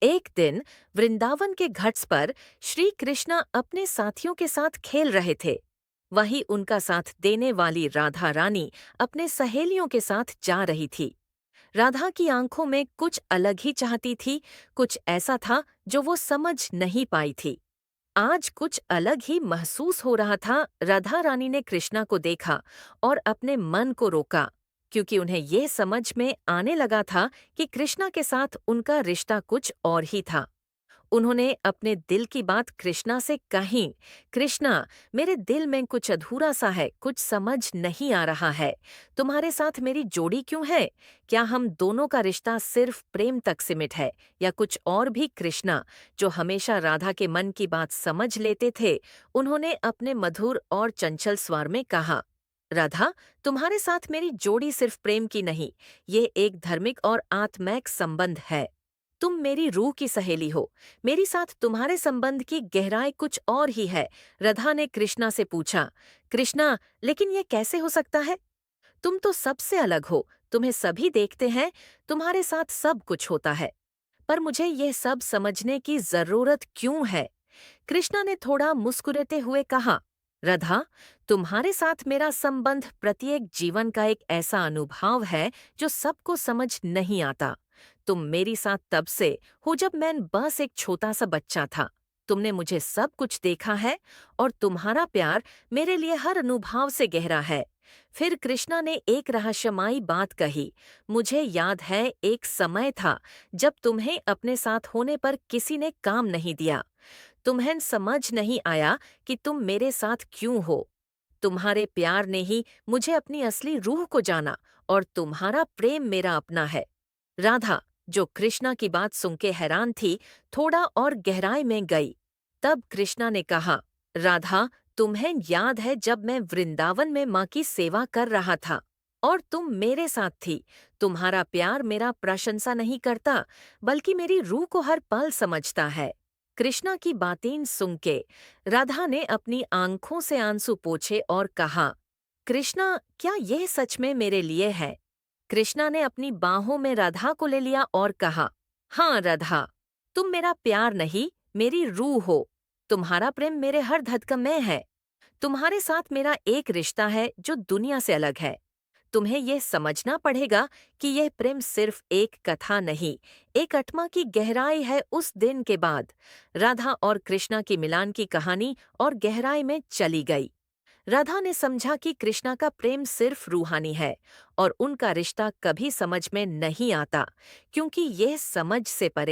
एक दिन वृंदावन के घाट्स पर श्री कृष्ण अपने साथियों के साथ खेल रहे थे। वहीं उनका साथ देने वाली राधा रानी अपने सहेलियों के साथ जा रही थी। राधा की आंखों में कुछ अलग ही चाहती थी, कुछ ऐसा था जो वो समझ नहीं पाई थी। आज कुछ अलग ही महसूस हो रहा था। राधा रानी ने कृष्णा को देखा और अपने मन को रोका, क्योंकि उन्हें ये समझ में आने लगा था कि कृष्णा के साथ उनका रिश्ता कुछ और ही था। उन्होंने अपने दिल की बात कृष्णा से कही। कृष्णा, मेरे दिल में कुछ अधूरा सा है, कुछ समझ नहीं आ रहा है। तुम्हारे साथ मेरी जोड़ी क्यों है? क्या हम दोनों का रिश्ता सिर्फ प्रेम तक सीमित है या कुछ और भी? कृष्णा, जो हमेशा राधा के मन की बात समझ लेते थे, उन्होंने अपने मधुर और चंचल स्वर में कहा, राधा, तुम्हारे साथ मेरी जोड़ी सिर्फ प्रेम की नहीं, ये एक धार्मिक और आत्मिक संबंध है। तुम मेरी रूह की सहेली हो। मेरी साथ तुम्हारे संबंध की गहराई कुछ और ही है। राधा ने कृष्णा से पूछा, कृष्णा, लेकिन ये कैसे हो सकता है? तुम तो सबसे अलग हो, तुम्हें सभी देखते हैं, तुम्हारे साथ सब कुछ होता है, पर मुझे ये सब समझने की जरूरत क्यों है? कृष्णा ने थोड़ा मुस्कुराते हुए कहा, राधा, तुम्हारे साथ मेरा संबंध प्रत्येक जीवन का एक ऐसा अनुभव है जो सबको समझ नहीं आता। तुम मेरी साथ तब से हो जब मैं बस एक छोटा सा बच्चा था। तुमने मुझे सब कुछ देखा है और तुम्हारा प्यार मेरे लिए हर अनुभव से गहरा है। फिर कृष्णा ने एक रहस्यमयी बात कही, मुझे याद है एक समय था जब तुम्हें अपने साथ होने पर किसी ने काम नहीं दिया। तुम्हें समझ नहीं आया कि तुम मेरे साथ क्यों हो। तुम्हारे प्यार ने ही मुझे अपनी असली रूह को जाना और तुम्हारा प्रेम मेरा अपना है। राधा, जो कृष्णा की बात सुन के हैरान थी, थोड़ा और गहराई में गई। तब कृष्णा ने कहा, राधा, तुम्हें याद है जब मैं वृंदावन में माँ की सेवा कर रहा था और तुम मेरे साथ थी। तुम्हारा प्यार मेरा प्रशंसा नहीं करता, बल्कि मेरी रूह को हर पल समझता है। कृष्णा की बातें सुन के राधा ने अपनी आंखों से आंसू पोंछे और कहा, कृष्णा, क्या यह सच में मेरे लिए है? कृष्णा ने अपनी बाहों में राधा को ले लिया और कहा, हाँ राधा, तुम मेरा प्यार नहीं, मेरी रूह हो। तुम्हारा प्रेम मेरे हर धड़कन में है। तुम्हारे साथ मेरा एक रिश्ता है जो दुनिया से अलग है। तुम्हें यह समझना पड़ेगा कि यह प्रेम सिर्फ एक कथा नहीं, एक आत्मा की गहराई है। उस दिन के बाद राधा और कृष्णा की मिलन की कहानी और गहराई में चली गई। राधा ने समझा कि कृष्णा का प्रेम सिर्फ रूहानी है और उनका रिश्ता कभी समझ में नहीं आता, क्योंकि यह समझ से परे